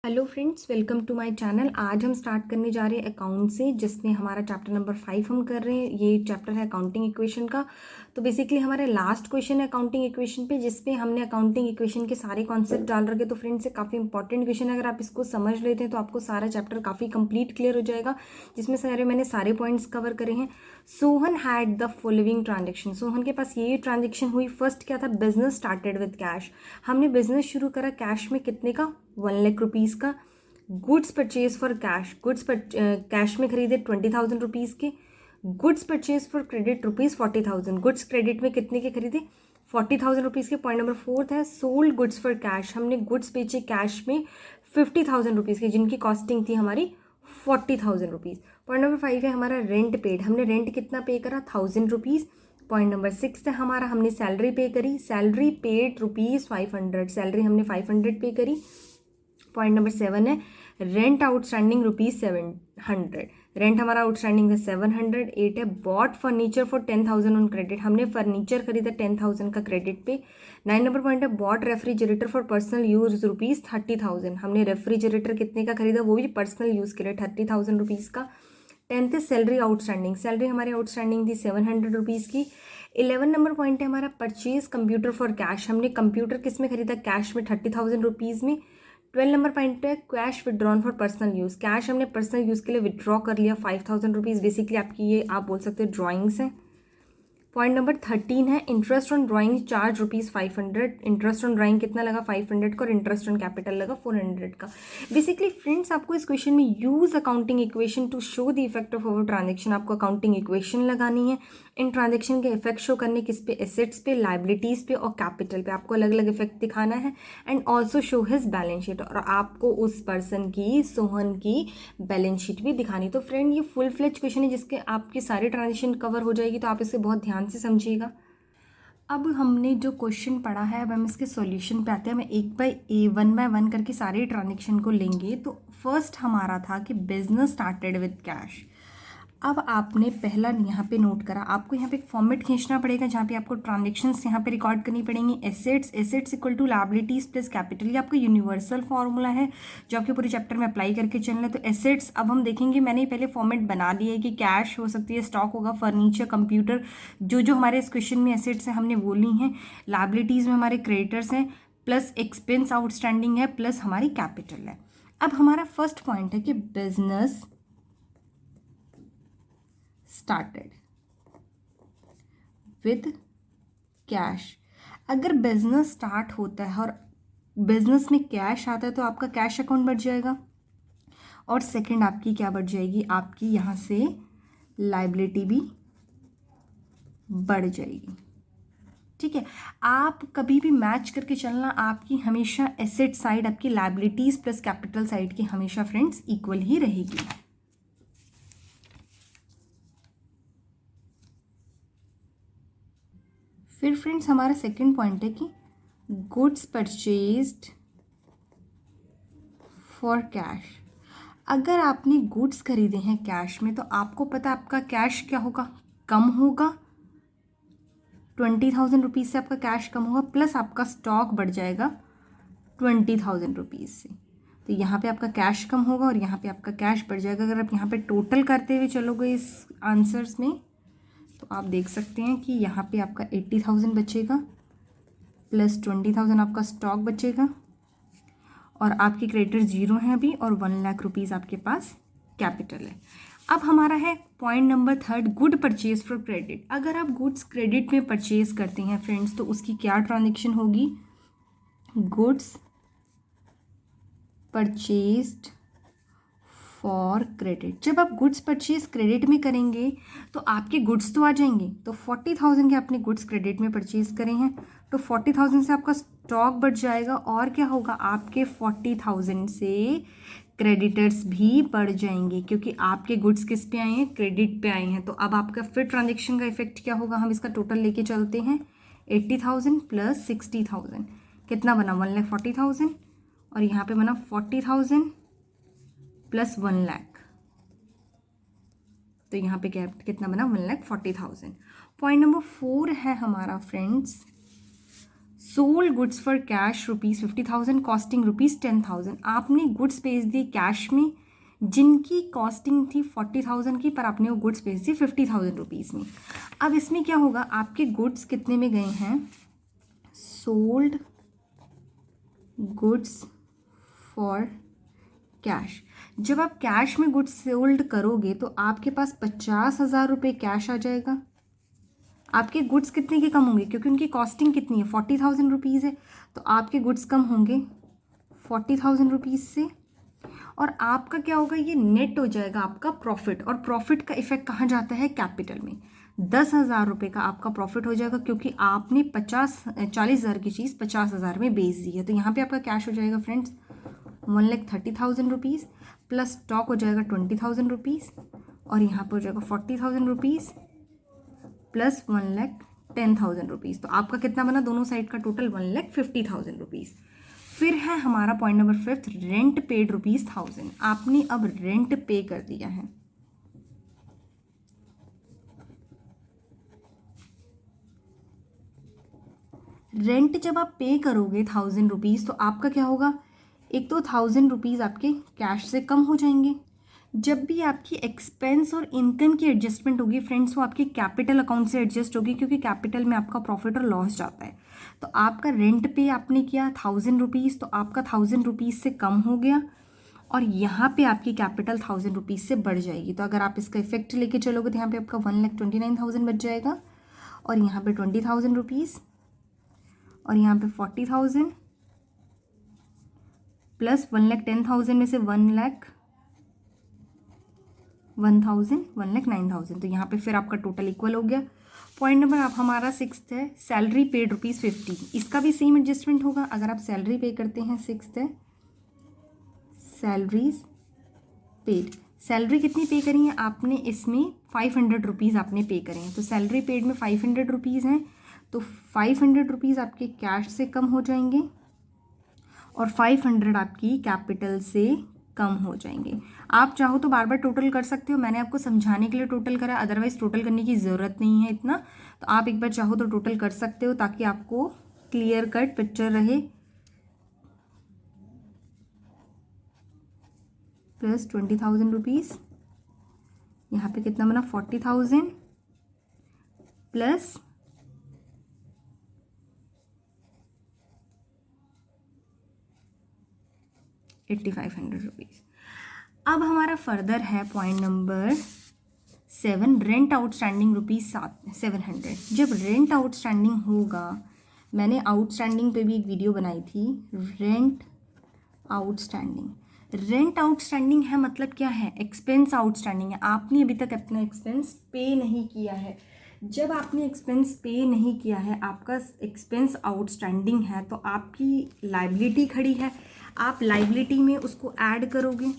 Hello friends, welcome to my channel. आज हम start करने जा रहे हैं अकाउंट से, जिसमें हमारा चैप्टर नंबर 5 हम कर रहे हैं। ये चैप्टर है अकाउंटिंग इक्वेशन का। तो बेसिकली हमारा लास्ट क्वेश्चन है अकाउंटिंग इक्वेशन पे, जिसपे हमने अकाउंटिंग इक्वेशन के सारे कॉन्सेप्ट डाल रखे। तो फ्रेंड्स, ये काफ़ी इंपॉर्टेंट क्वेश्चन है। अगर आप इसको समझ लेते हैं तो आपको सारा चैप्टर काफ़ी कंप्लीट क्लियर हो जाएगा, जिसमें मैंने सारे पॉइंट्स कवर करे हैं। Sohan had the following transaction. Sohan के पास ये ट्रांजेक्शन हुई। फर्स्ट क्या था? Business started with cash. हमने बिजनेस शुरू करा कैश में। कितने का? 1,00,000 रुपीज़ का। Goods purchase for cash. Goods पर कैश में खरीदे 20,000 रुपीज़ के। Goods purchase for credit ₹40,000। Goods credit में कितने के खरीदे? 40,000 रुपीज़ के। पॉइंट नंबर 4 है सोल्ड गुड्स फॉर कैश। हमने गुड्स बेचे कैश में 50,000 रुपीज़ के, जिनकी कॉस्टिंग थी हमारी 40,000 रुपीज़। पॉइंट नंबर 5 है हमारा रेंट पेड। हमने रेंट कितना पे करा? 1,000 रुपीज़। पॉइंट नंबर 6 है हमारा, हमने सैलरी पे करी। Salary paid ₹500। सैलरी हमने 500 पे करी। पॉइंट नंबर 7 है रेंट आउटस्टैंडिंग ₹700। रेंट हमारा आउटस्टैंडिंग है 700। 8 है bought furniture for 10,000 on credit. हमने फर्नीचर खरीदा 10,000 का क्रेडिट पे। 9 नंबर पॉइंट है bought refrigerator for personal use ₹30,000। हमने रेफ्रिजरेटर कितने का खरीदा? वो भी पर्सनल यूज़ के लिए 30,000 रुपीज़ का। 10th है सैलरी आउटस्टैंडिंग। सैलरी हमारी आउटस्टैंडिंग थी 700 रुपीज़ की। 11 नंबर पॉइंट है हमारा परचेज कंप्यूटर फॉर कैश। हमने कंप्यूटर किस में खरीदा? कैश में 30,000 रुपीज़ में। 12 नंबर पॉइंट है cash withdrawn for personal use. Cash हमने पर्सनल यूज़ के लिए विड्रॉ कर लिया 5,000 रुपीज़। बेसिकली आपकी ये आप बोल सकते हो ड्राइंग्स हैं। पॉइंट नंबर 13 है interest on drawing charge ₹500। Interest on drawing कितना लगा? 500 का। और इंटरेस्ट ऑन कैपिटल लगा 400 का। बेसिकली फ्रेंड्स, आपको इस क्वेश्चन में use accounting equation two show the effect of our transaction. आपको अकाउंटिंग इक्वेशन लगानी है। इन ट्रांजेक्शन के इफेक्ट शो करने किस पे? एसेट्स पे, लाइबिलिटीज पे और कैपिटल पे। आपको अलग अलग इफेक्ट दिखाना है। And also show his balance sheet. और आपको उस पर्सन की, सोहन की बैलेंस शीट भी दिखानी। तो फ्रेंड, ये फुल फ्लेज क्वेश्चन है, जिसके आपकी सारी ट्रांजेक्शन कवर हो जाएगी। तो आप इसे बहुत ध्यान से समझिएगा। अब हमने जो क्वेश्चन पढ़ा है, अब हम इसके सॉल्यूशन पे आते हैं। हमें वन बाय वन करके सारे ट्रांजेक्शन को लेंगे। तो फर्स्ट हमारा था कि बिजनेस स्टार्टेड विद कैश। अब आपने पहला यहाँ पे नोट करा, आपको यहाँ पे एक फॉर्मेट खींचना पड़ेगा, जहाँ पे आपको ट्रांजेक्शन्स यहाँ पे रिकॉर्ड करनी पड़ेंगी। Assets equal to liabilities plus capital. ये आपका यूनिवर्सल फॉर्मूला है, जो आपके पूरे चैप्टर में अप्लाई करके चलना है। तो एसेट्स अब हम देखेंगे, मैंने पहले फॉर्मेट बना दिया है कि कैश हो सकती है, स्टॉक होगा, फर्नीचर, कंप्यूटर, जो जो हमारे इस क्वेश्चन में एसेट्स हैं हमने वो ली हैं। लायबिलिटीज़ में हमारे क्रेडिटर्स हैं, प्लस एक्सपेंस आउटस्टैंडिंग है, प्लस हमारी कैपिटल है। अब हमारा फर्स्ट पॉइंट है कि बिजनेस स्टार्टेड विद कैश। अगर बिजनेस स्टार्ट होता है और बिजनेस में कैश आता है तो आपका कैश अकाउंट बढ़ जाएगा। और सेकंड आपकी क्या बढ़ जाएगी? आपकी यहाँ से लाइबिलिटी भी बढ़ जाएगी। ठीक है, आप कभी भी मैच करके चलना। आपकी हमेशा एसेट साइड आपकी लाइबिलिटीज प्लस कैपिटल साइड की हमेशा फ्रेंड्स इक्वल ही रहेगी। फिर फ्रेंड्स, हमारा सेकंड पॉइंट है कि गुड्स परचेज्ड फॉर कैश। अगर आपने गुड्स खरीदे हैं कैश में, तो आपको पता है आपका कैश क्या होगा? कम होगा। 20,000 रुपीज़ से आपका कैश कम होगा, प्लस आपका स्टॉक बढ़ जाएगा 20,000 रुपीज़ से। तो यहाँ पे आपका कैश कम होगा और यहाँ पे आपका कैश बढ़ जाएगा। अगर आप यहाँ पे टोटल करते हुए चलोगे इस आंसर्स में, तो आप देख सकते हैं कि यहाँ पे आपका 80,000 बचेगा, प्लस 20,000 आपका स्टॉक बचेगा, और आपके क्रेडिटर जीरो हैं अभी, और 1,00,000 रुपीज़ आपके पास कैपिटल है। अब हमारा है point number 3, good purchase for credit. अगर आप गुड्स क्रेडिट में परचेज करते हैं फ्रेंड्स, तो उसकी क्या ट्रांजेक्शन होगी? Goods purchased for credit. जब आप गुड्स परचेज क्रेडिट में करेंगे तो आपके गुड्स तो आ जाएंगे। तो 40,000 के आपने गुड्स क्रेडिट में परचेज करे हैं, तो 40,000 से आपका स्टॉक बढ़ जाएगा। और क्या होगा? आपके 40,000 से क्रेडिटर्स भी बढ़ जाएंगे, क्योंकि आपके गुड्स किस पे आए हैं? क्रेडिट पे आए हैं। तो अब आपका फिर ट्रांजेक्शन का इफेक्ट क्या होगा? हम इसका टोटल लेके चलते हैं। 80,000 प्लस 60,000 कितना बना? 1,40,000। और यहाँ पे बना 40,000 प्लस 1,00,000। तो यहाँ पे क्या कितना बना? 1,40,000। पॉइंट नंबर 4 है हमारा friends sold goods for cash ₹50,000 costing ₹10,000। आपने गुड्स बेच दिए कैश में जिनकी कॉस्टिंग थी 40,000 की, पर आपने वो गुड्स बेच दिए 50,000 रुपीज़ में। अब इसमें क्या होगा, आपके गुड्स कितने में गए हैं, सोल्ड गुड्स फॉर कैश। जब आप कैश में गुड्स सोल्ड करोगे तो आपके पास 50,000 रुपये कैश आ जाएगा। आपके गुड्स कितने के कम होंगे, क्योंकि उनकी कॉस्टिंग कितनी है 40,000 रुपीज़ है, तो आपके गुड्स कम होंगे 40,000 रुपीज़ से। और आपका क्या होगा, ये नेट हो जाएगा आपका प्रॉफिट। और प्रॉफिट का इफेक्ट कहाँ जाता है, कैपिटल में। 10,000 रुपये का आपका प्रॉफिट हो जाएगा, क्योंकि आपने 40,000 की चीज़ 50,000 में बेच दी है। तो यहाँ पे आपका कैश हो जाएगा फ्रेंड्स 1,30,000 रुपीज़, प्लस स्टॉक हो जाएगा 20,000 रुपीज़, और यहाँ पर हो जाएगा 40,000 रुपीज़ प्लस 1,10,000 रुपीज़। तो आपका कितना बना, दोनों साइड का टोटल 1,50,000 रुपीज़। फिर है हमारा पॉइंट नंबर 5, रेंट पेड ₹1,000। आपने अब रेंट पे कर दिया है। रेंट जब आप पे करोगे 1,000 रुपीज़, तो आपका क्या होगा, एक तो 1,000 रुपीज़ आपके कैश से कम हो जाएंगे। जब भी आपकी एक्सपेंस और इनकम की एडजस्टमेंट होगी फ्रेंड्स, वो आपकी कैपिटल अकाउंट से एडजस्ट होगी, क्योंकि कैपिटल में आपका प्रॉफिट और लॉस जाता है। तो आपका रेंट पे आपने किया 1,000 रुपीज़, तो आपका 1,000 रुपीज़ से कम हो गया, और यहाँ पे आपकी कैपिटल 1,000 रुपीज़ से बढ़ जाएगी। तो अगर आप इसका इफेक्ट लेके चलोगे तो यहाँ पे आपका 1,29,000 बच जाएगा, और यहाँ पे 20,000 रुपीज़, और यहाँ पे 40,000 प्लस 1,10,000 में से 1,9,000। तो यहाँ पे फिर आपका टोटल इक्वल हो गया। पॉइंट नंबर आप हमारा 6 है, सैलरी पेड ₹50। इसका भी सेम एडजस्टमेंट होगा। अगर आप सैलरी पे करते हैं, 6 है सैलरीज पेड। सैलरी कितनी पे करी है आपने, इसमें 500 रुपीज़ आपने पे करें हैं। तो सैलरी पेड में 500 रुपीज़ हैं, तो 500 रुपीज़ आपके कैश से कम हो जाएंगे, और 500 आपकी कैपिटल से कम हो जाएंगे। आप चाहो तो बार बार टोटल कर सकते हो, मैंने आपको समझाने के लिए टोटल करा, अदरवाइज टोटल करने की ज़रूरत नहीं है इतना। तो आप एक बार चाहो तो टोटल कर सकते हो, ताकि आपको क्लियर कट पिक्चर रहे। प्लस 20,000 रुपीज़, यहाँ पे कितना बना 40,000 प्लस 8,500 रुपीज़। अब हमारा फर्दर है पॉइंट नंबर 7, रेंट आउटस्टैंडिंग ₹700। जब रेंट आउटस्टैंडिंग होगा, मैंने आउटस्टैंडिंग पे भी एक वीडियो बनाई थी, रेंट आउटस्टैंडिंग। रेंट आउटस्टैंडिंग है मतलब क्या है, एक्सपेंस आउटस्टैंडिंग है। आपने अभी तक अपना एक्सपेंस पे नहीं किया है। जब आपने एक्सपेंस पे नहीं किया है, आपका एक्सपेंस आउटस्टैंडिंग है, तो आपकी लाइबिलिटी खड़ी है, आप लाइबिलिटी में उसको ऐड करोगे।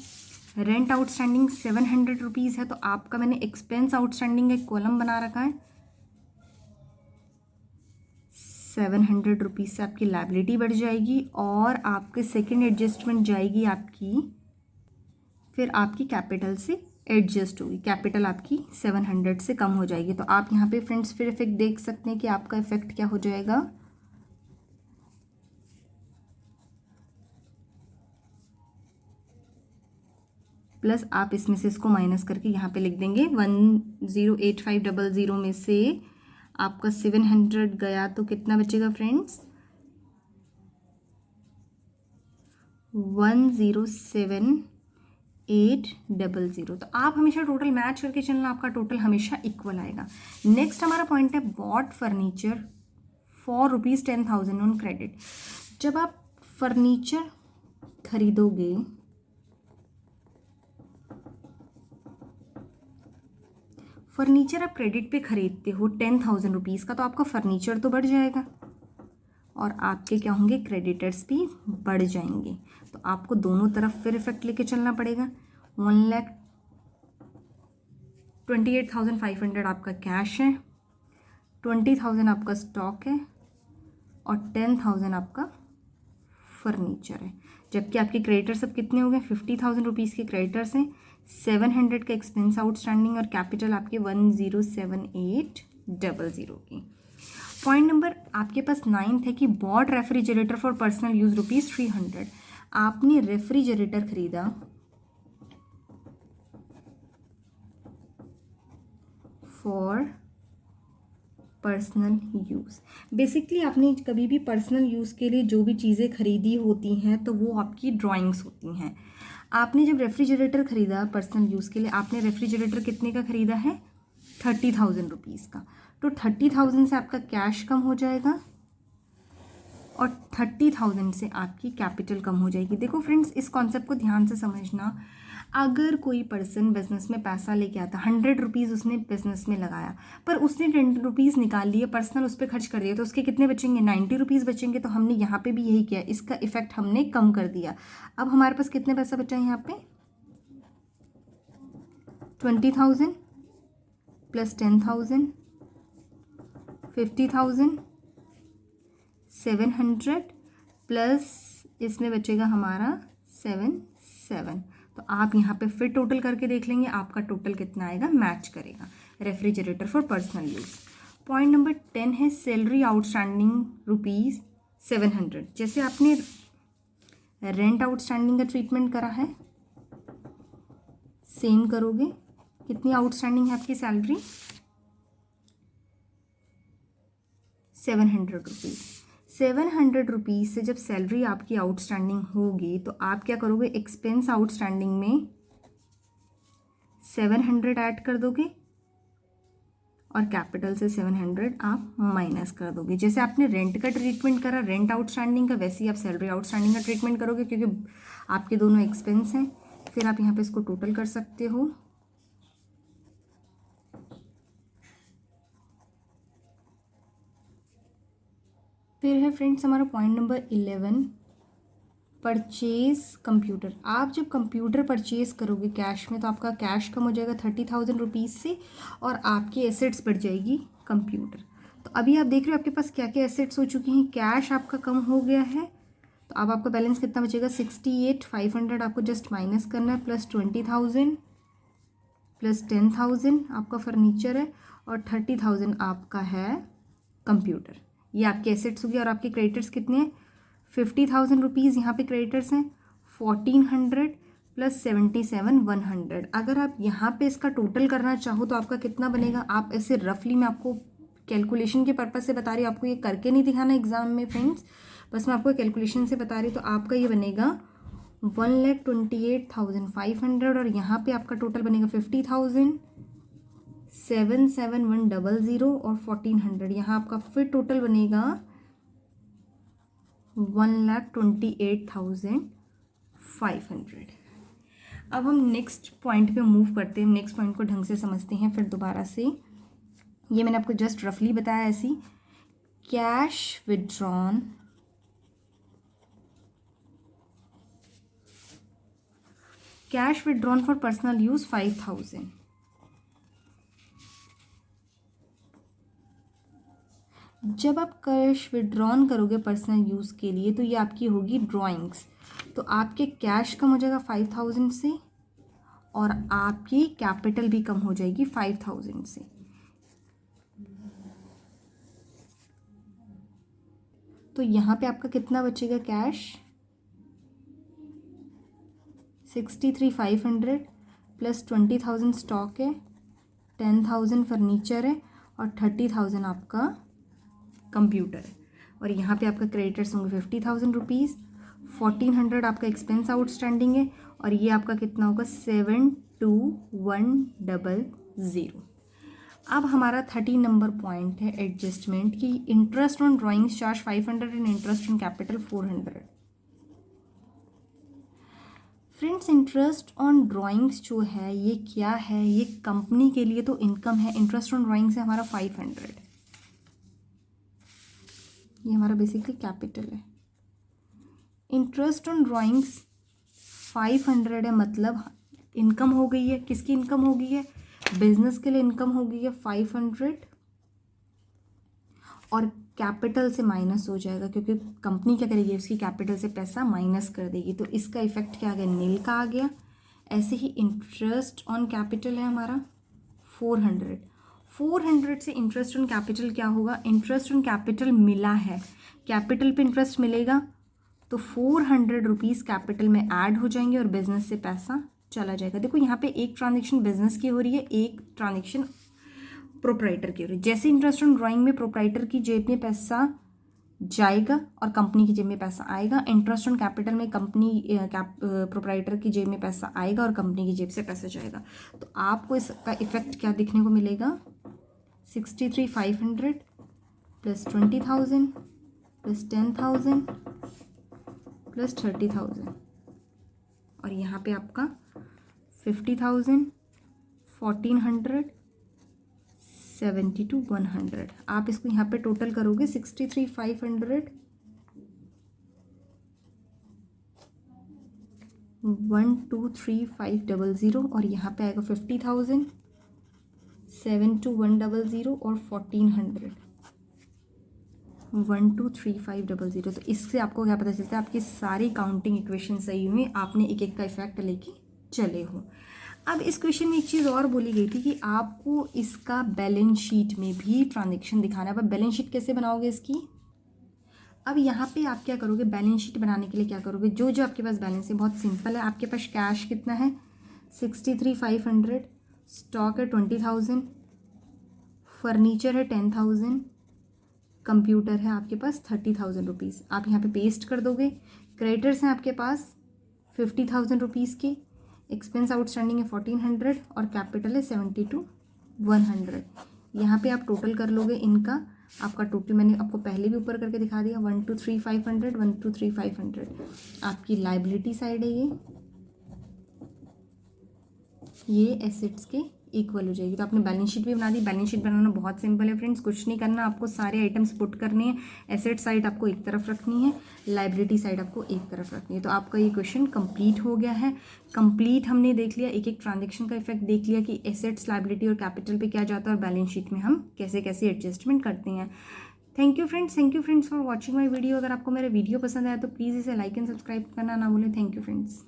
रेंट आउटस्टैंडिंग 700 रुपीज़ है, तो आपका मैंने एक्सपेंस आउटस्टैंडिंग एक कॉलम बना रखा है। 700 रुपीज़ से आपकी लाइबिलिटी बढ़ जाएगी, और आपके सेकेंड एडजस्टमेंट जाएगी आपकी, फिर आपकी कैपिटल से एडजस्ट होगी। कैपिटल आपकी 700 से कम हो जाएगी। तो आप यहाँ पे फ्रेंड्स फिर इफेक्ट देख सकते हैं कि आपका इफेक्ट क्या हो जाएगा, प्लस आप इसमें से इसको माइनस करके यहाँ पे लिख देंगे 10,8500 में से आपका 700 गया, तो कितना बचेगा फ्रेंड्स 107,800। तो आप हमेशा टोटल मैच करके चलना, आपका टोटल हमेशा इक्वल आएगा। नेक्स्ट हमारा पॉइंट है bought furniture for ₹10,000 on credit. जब आप फर्नीचर खरीदोगे, फर्नीचर आप क्रेडिट पे खरीदते हो 10,000 रुपीज़ का, तो आपका फर्नीचर तो बढ़ जाएगा, और आपके क्या होंगे, क्रेडिटर्स भी बढ़ जाएंगे। तो आपको दोनों तरफ फिर इफेक्ट लेके चलना पड़ेगा। 1,28,500 आपका कैश है, 20,000 आपका स्टॉक है, और 10,000 आपका फर्नीचर है। जबकि आपके क्रेडिटर सब कितने हो गए, 50,000 रुपीज़ के क्रेडिटर्स हैं, 700 का एक्सपेंस आउटस्टैंडिंग, और कैपिटल आपके 107,800 की। पॉइंट नंबर आपके पास 9th है कि bought refrigerator for personal use ₹300। आपने रेफ्रिजरेटर खरीदा फॉर पर्सनल यूज़। बेसिकली आपने कभी भी पर्सनल यूज़ के लिए जो भी चीज़ें खरीदी होती हैं तो वो आपकी ड्राइंग्स होती हैं। आपने जब रेफ्रिजरेटर ख़रीदा पर्सनल यूज़ के लिए, आपने रेफ्रिजरेटर कितने का ख़रीदा है? 30,000 रुपीज़ का। तो 30,000 से आपका कैश कम हो जाएगा और 30,000 से आपकी कैपिटल कम हो जाएगी। देखो फ्रेंड्स, इस कॉन्सेप्ट को ध्यान से समझना। अगर कोई पर्सन बिजनेस में पैसा लेके आता, 100 रुपीज़ उसने बिजनेस में लगाया, पर उसने 10 रुपीज़ निकाल लिए, पर्सनल उस पर खर्च कर दिया, तो उसके कितने बचेंगे? 90 रुपीज़ बचेंगे। तो हमने यहाँ पे भी यही किया, इसका इफेक्ट हमने कम कर दिया। अब हमारे पास कितने पैसा बचा है यहाँ पे? 20,000 प्लस 10,000 50,000 700 प्लस इसमें बचेगा हमारा 7। तो आप यहाँ पे फिर टोटल करके देख लेंगे, आपका टोटल कितना आएगा, मैच करेगा। Refrigerator for personal use. Point number 10 है सैलरी आउटस्टैंडिंग ₹700। जैसे आपने रेंट आउटस्टैंडिंग का ट्रीटमेंट करा है, सेम करोगे। कितनी आउटस्टैंडिंग है आपकी सैलरी? 700 रुपीज़। 700 रुपीज़ से जब सैलरी आपकी आउटस्टैंडिंग होगी तो आप क्या करोगे? एक्सपेंस आउटस्टैंडिंग में 700 ऐड कर दोगे और कैपिटल से 700 आप माइनस कर दोगे। जैसे आपने रेंट का ट्रीटमेंट करा, रेंट आउटस्टैंडिंग का, वैसे ही आप सैलरी आउटस्टैंडिंग का ट्रीटमेंट करोगे, क्योंकि आपके दोनों एक्सपेंस हैं। फिर आप यहाँ पे इसको टोटल कर सकते हो। फिर है फ्रेंड्स हमारा पॉइंट नंबर 11, परचेज कंप्यूटर। आप जब कंप्यूटर परचेज करोगे कैश में, तो आपका कैश कम हो जाएगा 30,000 रुपीज़ से और आपकी एसेट्स बढ़ जाएगी कंप्यूटर। तो अभी आप देख रहे हो आपके पास क्या क्या एसेट्स हो चुकी हैं। कैश आपका कम हो गया है, तो अब आपका बैलेंस कितना बचेगा? 68,500 आपको जस्ट माइनस करना है, प्लस 20,000 प्लस 10,000 आपका फर्नीचर है और 30,000 आपका है कंप्यूटर। ये आपके एसेट्स होगी। और आपके क्रेडिटर्स कितने हैं? 50,000 रुपीज़ यहाँ पे क्रेडिटर्स हैं, 1400 प्लस 77,100। अगर आप यहाँ पे इसका टोटल करना चाहो तो आपका कितना बनेगा? आप ऐसे रफली, मैं आपको कैलकुलेशन के पर्पज़ से बता रही हूँ, आपको ये करके नहीं दिखाना एग्जाम में फ्रेंड्स, बस मैं आपको कैलकुलेशन से बता रही हूँ। तो आपका ये बनेगा 1,28,500 और यहाँ पे आपका टोटल बनेगा 50,000 77100 और 1400। यहाँ आपका फिर टोटल बनेगा 1,28,500। अब हम नेक्स्ट पॉइंट पे मूव करते हैं। नेक्स्ट पॉइंट को ढंग से समझते हैं फिर दोबारा से। ये मैंने आपको जस्ट रफली बताया ऐसी। Cash withdrawn for personal use 5,000। जब आप कैश विड्रॉन करोगे पर्सनल यूज़ के लिए तो ये आपकी होगी ड्राइंग्स। तो आपके कैश कम हो जाएगा 5,000 से और आपकी कैपिटल भी कम हो जाएगी 5,000 से। तो यहाँ पे आपका कितना बचेगा कैश? 63,500 प्लस 20,000 स्टॉक है, 10,000 फर्नीचर है और 30,000 आपका कंप्यूटर है। और यहाँ पे आपका क्रेडिटर्स होंगे 50,000 रुपीज़, 1,400 आपका एक्सपेंस आउटस्टैंडिंग है और ये आपका कितना होगा? 72100। अब हमारा 13 नंबर पॉइंट है एडजस्टमेंट की। Interest on drawings charge 500 and interest on capital 400। Friends, interest on drawings जो है ये क्या है? ये कंपनी के लिए तो इनकम है। इंटरेस्ट ऑन ड्राइंग्स है हमारा 500, ये हमारा बेसिकली कैपिटल है। इंटरेस्ट ऑन ड्राइंग्स 500 है, मतलब इनकम हो गई है। किसकी इनकम हो गई है? बिजनेस के लिए इनकम हो गई है 500 और कैपिटल से माइनस हो जाएगा, क्योंकि कंपनी क्या करेगी? उसकी कैपिटल से पैसा माइनस कर देगी। तो इसका इफेक्ट क्या आ गया? नील का आ गया। ऐसे ही इंटरेस्ट ऑन कैपिटल है हमारा 400। 400 से इंटरेस्ट ऑन कैपिटल क्या होगा, इंटरेस्ट ऑन कैपिटल मिला है, कैपिटल पे इंटरेस्ट मिलेगा तो 400 रुपीज़ कैपिटल में ऐड हो जाएंगे और बिजनेस से पैसा चला जाएगा। देखो यहाँ पे एक ट्रांजेक्शन बिजनेस की हो रही है, एक ट्रांजेक्शन प्रोप्राइटर की हो रही है। जैसे इंटरेस्ट ऑन ड्राइंग में प्रोप्राइटर की जेब में पैसा जाएगा और कंपनी की जेब में पैसा आएगा, इंटरेस्ट ऑन कैपिटल में कंपनी प्रोप्राइटर की जेब में पैसा आएगा और कंपनी की जेब से पैसा जाएगा। तो आपको इसका इफेक्ट क्या दिखने को मिलेगा, 63,500 प्लस 20,000 प्लस 10,000 प्लस 30,000 और यहाँ पे आपका 50,000, 1,400, 72,100। आप इसको यहाँ पे टोटल करोगे 63,500, 123,500 और यहाँ पे आएगा 50,000, 72,100 और 1,400, 123,500। तो इससे आपको क्या पता चलता है, आपकी सारी काउंटिंग इक्वेशन सही हुई, आपने एक एक का इफेक्ट लेके चले हो। अब इस क्वेश्चन में एक चीज़ और बोली गई थी कि आपको इसका बैलेंस शीट में भी ट्रांजेक्शन दिखाना है। अब बैलेंस शीट कैसे बनाओगे इसकी, अब यहाँ पे आप क्या करोगे, बैलेंस शीट बनाने के लिए क्या करोगे, जो जो आपके पास बैलेंस है बहुत सिंपल है। आपके पास कैश कितना है 63,500, स्टॉक है 20,000, फर्नीचर है 10,000, कंप्यूटर है आपके पास 30,000 रुपीज़। आप यहाँ पे पेस्ट कर दोगे। क्रेडिटर्स हैं आपके पास 50,000 रुपीज़ के, एक्सपेंस आउटस्टैंडिंग है 1,400 और कैपिटल है 72,100। यहाँ पे आप टोटल कर लोगे इनका, आपका टोटल मैंने आपको पहले भी ऊपर करके दिखा दिया, 123,500, 123,500 आपकी लाइबिलिटी साइड है। ये एसेट्स के इक्वल हो जाएगी। तो आपने बैलेंस शीट भी बना दी। बैलेंस शीट बनाना बहुत सिंपल है फ्रेंड्स, कुछ नहीं करना, आपको सारे आइटम्स पुट करने हैं। एसेट साइड आपको एक तरफ रखनी है, लाइबिलिटी साइड आपको एक तरफ रखनी है। तो आपका ये क्वेश्चन कंप्लीट हो गया है। कंप्लीट हमने देख लिया, एक एक ट्रांजेक्शन का इफेक्ट देख लिया कि एसेट्स, लाइबिलिटी और कैपिटल पे क्या जाता है और बैलेंस शीट में हम कैसे कैसे एडजस्टमेंट करते हैं। Thank you friends for watching my video. अगर आपको मेरा वीडियो पसंद आया तो प्लीज़ इसे लाइक एंड सब्सक्राइब करना ना भूलें। Thank you friends.